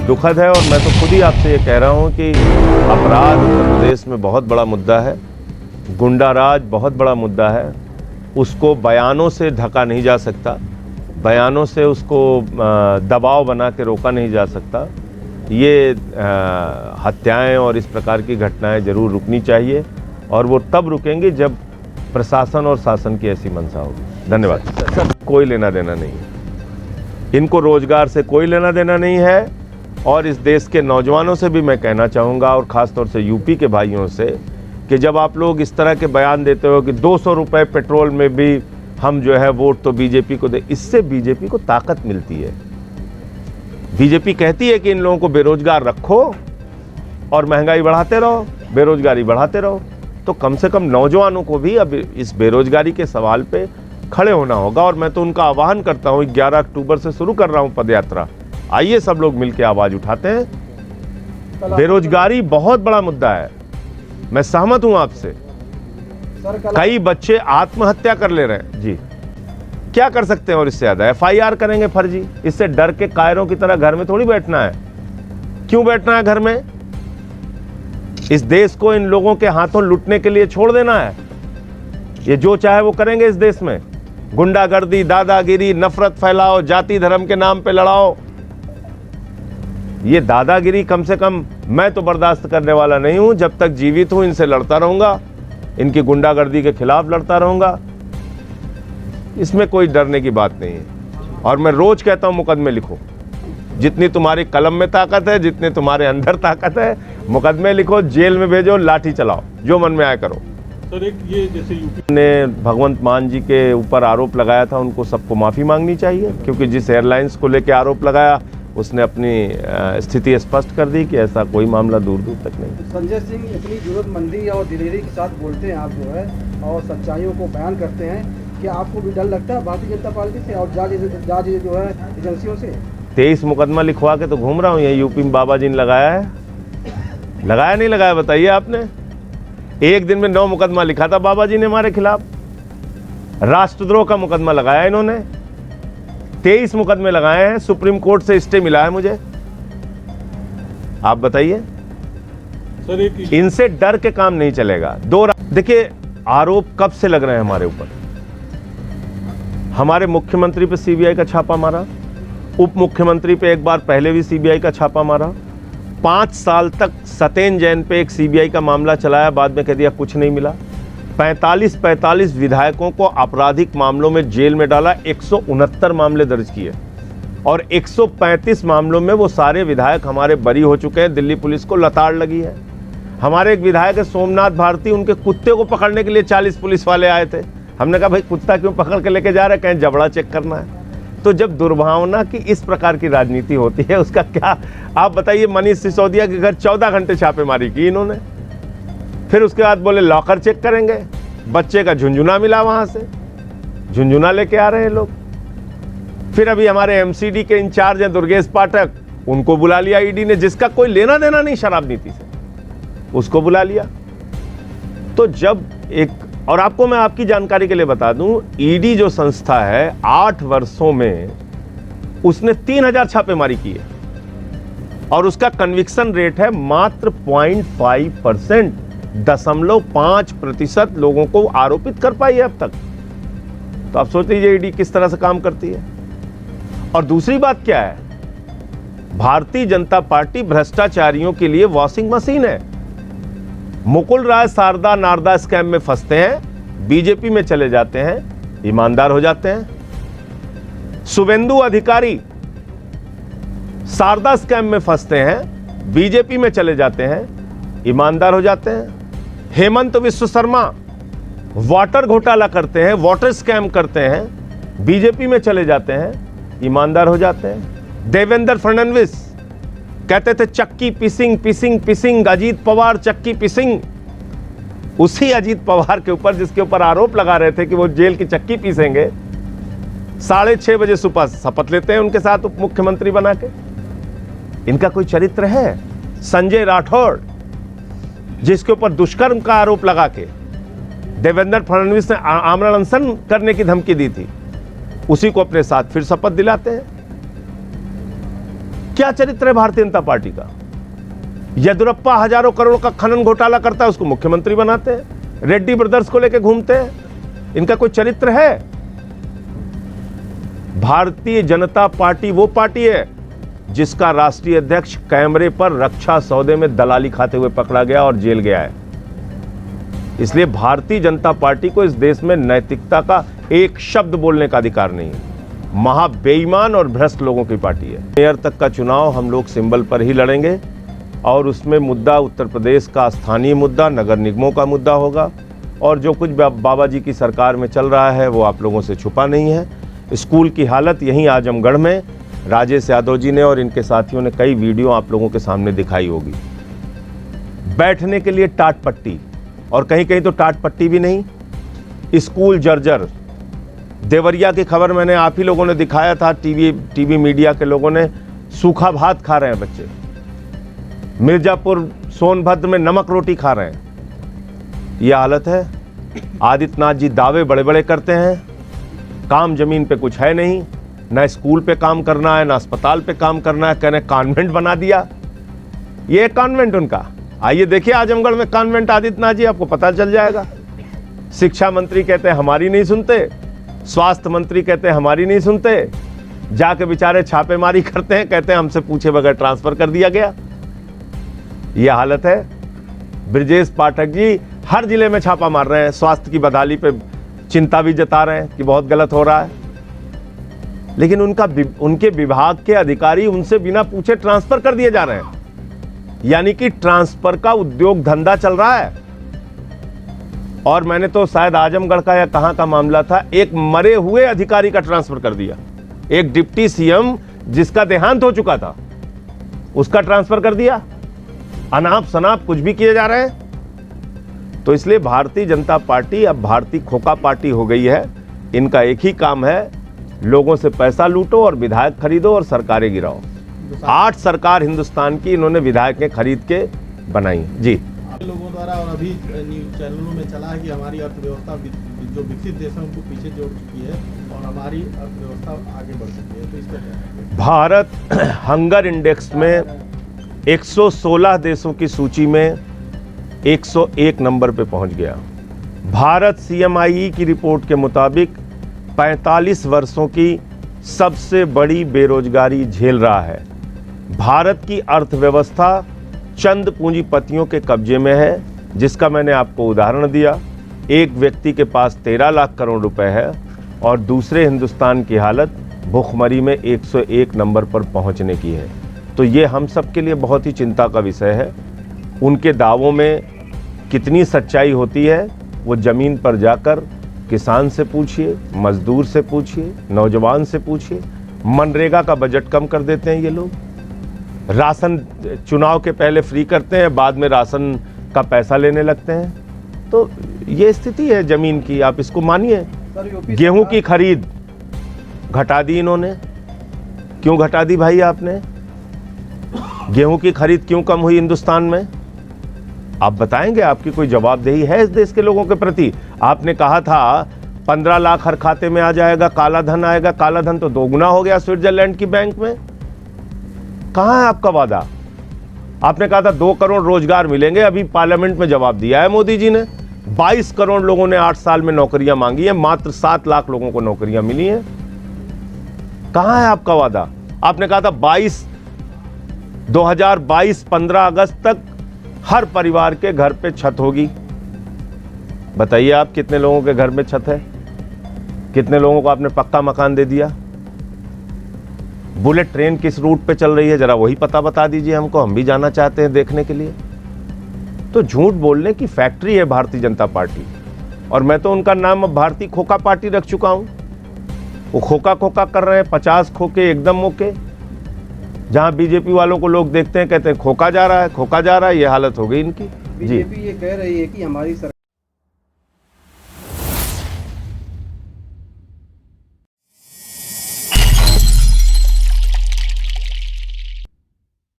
दुखद है और मैं तो खुद ही आपसे ये कह रहा हूँ कि अपराध उत्तर प्रदेश में बहुत बड़ा मुद्दा है, गुंडाराज बहुत बड़ा मुद्दा है। उसको बयानों से ढका नहीं जा सकता, बयानों से उसको दबाव बना के रोका नहीं जा सकता। ये हत्याएं और इस प्रकार की घटनाएं जरूर रुकनी चाहिए और वो तब रुकेंगी जब प्रशासन और शासन की ऐसी मंशा होगी। धन्यवाद। सर, कोई लेना देना नहीं है, इनको रोजगार से कोई लेना देना नहीं है। और इस देश के नौजवानों से भी मैं कहना चाहूँगा और ख़ासतौर से यूपी के भाइयों से कि जब आप लोग इस तरह के बयान देते हो कि 200 रुपये पेट्रोल में भी हम जो है वोट तो बीजेपी को दे, इससे बीजेपी को ताकत मिलती है। बीजेपी कहती है कि इन लोगों को बेरोजगार रखो और महंगाई बढ़ाते रहो, बेरोजगारी बढ़ाते रहो। तो कम से कम नौजवानों को भी अब इस बेरोजगारी के सवाल पे खड़े होना होगा। और मैं तो उनका आह्वान करता हूँ, 11 अक्टूबर से शुरू कर रहा हूँ पदयात्रा, आइए सब लोग मिलकर आवाज उठाते हैं। बेरोजगारी बहुत बड़ा मुद्दा है, मैं सहमत हूं आपसे। कई बच्चे आत्महत्या कर ले रहे हैं जी, क्या कर सकते हैं और इससे ज्यादा FIR करेंगे फर्जी। इससे डर के कायरों की तरह घर में थोड़ी बैठना है। क्यों बैठना है घर में? इस देश को इन लोगों के हाथों लूटने के लिए छोड़ देना है। ये जो चाहे वो करेंगे इस देश में, गुंडागर्दी, दादागिरी, नफरत फैलाओ, जाति धर्म के नाम पे लड़ाओ। ये दादागिरी कम से कम मैं तो बर्दाश्त करने वाला नहीं हूं। जब तक जीवित हूं इनसे लड़ता रहूंगा, इनकी गुंडागर्दी के खिलाफ लड़ता रहूंगा। इसमें कोई डरने की बात नहीं है। और मैं रोज कहता हूं मुकदमे लिखो, जितनी तुम्हारी कलम में ताकत है, जितने तुम्हारे अंदर ताकत है, मुकदमे लिखो, जेल में भेजो, लाठी चलाओ, जो मन में आए करो। सर, एक ये जैसे यूपी ने भगवंत मान जी के ऊपर आरोप लगाया था, उनको सबको माफी मांगनी चाहिए, क्योंकि जिस एयरलाइंस को लेकर आरोप लगाया उसने अपनी स्थिति स्पष्ट कर दी कि ऐसा कोई मामला दूर दूर तक नहीं। संजय सिंह इतनी जरूरतमंदी और दिलेरी के साथ बोलते हैं आप जो है और सच्चाइयों को बयान करते हैं, कि आपको भी डर लगता है भारतीय जनता पार्टी से और जांच जो है एजेंसियों से? 23 मुकदमा लिखवा के तो घूम रहा हूँ, ये यूपी में बाबा जी ने लगाया है। लगाया नहीं लगाया बताइए आपने? एक दिन में 9 मुकदमा लिखा था बाबा जी ने हमारे खिलाफ। राष्ट्रद्रोह का मुकदमा लगाया इन्होंने, 23 मुकदमे लगाए हैं, सुप्रीम कोर्ट से स्टे मिला है मुझे। आप बताइए सर, एक इनसे डर के काम नहीं चलेगा। देखिए, आरोप कब से लग रहे हैं हमारे ऊपर। हमारे मुख्यमंत्री पे CBI का छापा मारा, उप मुख्यमंत्री पे एक बार पहले भी CBI का छापा मारा, 5 साल तक सत्येंद्र जैन पे एक CBI का मामला चलाया, बाद में कह दिया कुछ नहीं मिला। 45 विधायकों को आपराधिक मामलों में जेल में डाला, 169 मामले दर्ज किए और 135 मामलों में वो सारे विधायक हमारे बरी हो चुके हैं। दिल्ली पुलिस को लताड़ लगी है। हमारे एक विधायक है सोमनाथ भारती, उनके कुत्ते को पकड़ने के लिए 40 पुलिस वाले आए थे। हमने कहा भाई कुत्ता क्यों पकड़ के लेके जा रहे हैं? कहीं जबड़ा चेक करना है। तो जब दुर्भावना की इस प्रकार की राजनीति होती है उसका क्या आप बताइए। मनीष सिसोदिया के घर 14 घंटे छापेमारी की इन्होंने, फिर उसके बाद बोले लॉकर चेक करेंगे। बच्चे का झुंझुना मिला, वहां से झुंझुना लेके आ रहे हैं लोग। फिर अभी हमारे MCD के इंचार्ज हैं दुर्गेश पाठक, उनको बुला लिया ईडी ने, जिसका कोई लेना देना नहीं शराब नीति से, उसको बुला लिया। तो जब एक और आपको मैं आपकी जानकारी के लिए बता दूं, ईडी जो संस्था है 8 वर्षों में उसने 3000 छापेमारी की है और उसका कन्विक्शन रेट है मात्र 0.5%, 0.5% लोगों को आरोपित कर पाई है अब तक। तो आप सोच लीजिए ईडी किस तरह से काम करती है। और दूसरी बात क्या है, भारतीय जनता पार्टी भ्रष्टाचारियों के लिए वॉशिंग मशीन है। मुकुल राय शारदा नारदा स्कैम में फंसते हैं, बीजेपी में चले जाते हैं, ईमानदार हो जाते हैं। शुभेंदु अधिकारी शारदा स्कैम में फंसते हैं, बीजेपी में चले जाते हैं, ईमानदार हो जाते हैं। हेमंत विश्व शर्मा वाटर घोटाला करते हैं, वाटर स्कैम करते हैं, बीजेपी में चले जाते हैं, ईमानदार हो जाते हैं। देवेंद्र फडणवीस कहते थे चक्की पिसिंग पिसिंग पिसिंग, अजीत पवार चक्की पिसिंग। उसी अजीत पवार के ऊपर जिसके ऊपर आरोप लगा रहे थे कि वो जेल की चक्की पीसेंगे, 6:30 बजे सुबह शपथ लेते हैं उनके साथ उप मुख्यमंत्री बना के। इनका कोई चरित्र है? संजय राठौड़ जिसके ऊपर दुष्कर्म का आरोप लगा के देवेंद्र फडणवीस ने आमरण अनशन करने की धमकी दी थी, उसी को अपने साथ फिर शपथ दिलाते हैं। क्या चरित्र है भारतीय जनता पार्टी का? येदियुरप्पा हजारों करोड़ का खनन घोटाला करता है, उसको मुख्यमंत्री बनाते हैं, रेड्डी ब्रदर्स को लेकर घूमते हैं। इनका कोई चरित्र है? भारतीय जनता पार्टी वो पार्टी है जिसका राष्ट्रीय अध्यक्ष कैमरे पर रक्षा सौदे में दलाली खाते हुए पकड़ा गया और जेल गया है। इसलिए भारतीय जनता पार्टी को इस देश में नैतिकता का एक शब्द बोलने का अधिकार नहीं है। महा बेईमान और भ्रष्ट लोगों की पार्टी है। मेयर तक का चुनाव हम लोग सिंबल पर ही लड़ेंगे और उसमें मुद्दा उत्तर प्रदेश का स्थानीय मुद्दा, नगर निगमों का मुद्दा होगा। और जो कुछ बाबा जी की सरकार में चल रहा है वो आप लोगों से छुपा नहीं है। स्कूल की हालत यहीं आजमगढ़ में राजेश यादव जी ने और इनके साथियों ने कई वीडियो आप लोगों के सामने दिखाई होगी। बैठने के लिए टाट पट्टी, और कहीं कहीं तो टाट पट्टी भी नहीं, स्कूल जर्जर। देवरिया की खबर मैंने आप ही लोगों ने दिखाया था, टीवी मीडिया के लोगों ने, सूखा भात खा रहे हैं बच्चे। मिर्जापुर सोनभद्र में नमक रोटी खा रहे हैं। यह हालत है। आदित्यनाथ जी दावे बड़े बड़े करते हैं, काम जमीन पे कुछ है नहीं, ना स्कूल पे काम करना है, ना अस्पताल पे काम करना है, कहने कॉन्वेंट बना दिया। ये कॉन्वेंट उनका, आइए देखिए आजमगढ़ में कॉन्वेंट आदित्यनाथ जी, आपको पता चल जाएगा। शिक्षा मंत्री कहते हैं हमारी नहीं सुनते, स्वास्थ्य मंत्री कहते हैं हमारी नहीं सुनते, जाके बेचारे छापेमारी करते हैं, कहते हैं हमसे पूछे बगैर ट्रांसफर कर दिया गया। यह हालत है। ब्रजेश पाठक जी हर जिले में छापा मार रहे हैं, स्वास्थ्य की बदहाली पे चिंता भी जता रहे हैं कि बहुत गलत हो रहा है, लेकिन उनके विभाग के अधिकारी उनसे बिना पूछे ट्रांसफर कर दिए जा रहे हैं। यानी कि ट्रांसफर का उद्योग धंधा चल रहा है। और मैंने तो शायद आजमगढ़ का या कहां का मामला था, एक मरे हुए अधिकारी का ट्रांसफर कर दिया। एक डिप्टी सीएम जिसका देहांत हो चुका था उसका ट्रांसफर कर दिया। अनाप शनाप कुछ भी किए जा रहे हैं। तो इसलिए भारतीय जनता पार्टी अब भारतीय खोखा पार्टी हो गई है। इनका एक ही काम है, लोगों से पैसा लूटो और विधायक खरीदो और सरकारें गिराओ। 8 सरकार हिंदुस्तान की इन्होंने विधायकें खरीद के बनाई। जी, आप लोगों द्वारा और अभी न्यूज चैनलों में चला है कि हमारी अर्थव्यवस्था जो विकसित देश है उनको पीछे जोड़ चुकी है और हमारी अर्थव्यवस्था आगे बढ़ चुकी है, तो इसका क्या है? भारत हंगर इंडेक्स में 116 देशों की सूची में 101 नंबर पे पहुंच गया। भारत CMIE की रिपोर्ट के मुताबिक 45 वर्षों की सबसे बड़ी बेरोजगारी झेल रहा है। भारत की अर्थव्यवस्था चंद पूंजीपतियों के कब्जे में है, जिसका मैंने आपको उदाहरण दिया। एक व्यक्ति के पास 13 लाख करोड़ रुपए है और दूसरे हिंदुस्तान की हालत भुखमरी में 101 नंबर पर पहुंचने की है। तो ये हम सब के लिए बहुत ही चिंता का विषय है। उनके दावों में कितनी सच्चाई होती है वो ज़मीन पर जाकर किसान से पूछिए, मजदूर से पूछिए, नौजवान से पूछिए। मनरेगा का बजट कम कर देते हैं ये लोग, राशन चुनाव के पहले फ्री करते हैं, बाद में राशन का पैसा लेने लगते हैं। तो ये स्थिति है ज़मीन की, आप इसको मानिए। गेहूं की खरीद घटा दी इन्होंने। क्यों घटा दी भाई आपने? गेहूं की खरीद क्यों कम हुई हिंदुस्तान में? आप बताएंगे? आपकी कोई जवाबदेही है इस देश के लोगों के प्रति? आपने कहा था 15 लाख हर खाते में आ जाएगा, काला धन आएगा। काला धन तो दोगुना हो गया स्विट्जरलैंड की बैंक में। कहां है आपका वादा? आपने कहा था 2 करोड़ रोजगार मिलेंगे, अभी पार्लियामेंट में जवाब दिया है मोदी जी ने। 22 करोड़ लोगों ने 8 साल में नौकरियां मांगी है, मात्र 7 लाख लोगों को नौकरियां मिली हैं। कहां है आपका वादा? आपने कहा था 2022 15 अगस्त तक हर परिवार के घर पे छत होगी। बताइए आप कितने लोगों के घर में छत है? कितने लोगों को आपने पक्का मकान दे दिया? बुलेट ट्रेन किस रूट पे चल रही है जरा वही पता बता दीजिए हमको, हम भी जाना चाहते हैं देखने के लिए। तो झूठ बोलने की फैक्ट्री है भारतीय जनता पार्टी, और मैं तो उनका नाम अब भारतीय खोखा पार्टी रख चुका हूं। वो खोखा खोखा कर रहे हैं, 50 खोखे एकदम मोके। जहां बीजेपी वालों को लोग देखते हैं कहते हैं खोखा जा रहा है, खोखा जा रहा है। ये हालत हो गई इनकी। बीजेपी ये कह रही है कि हमारी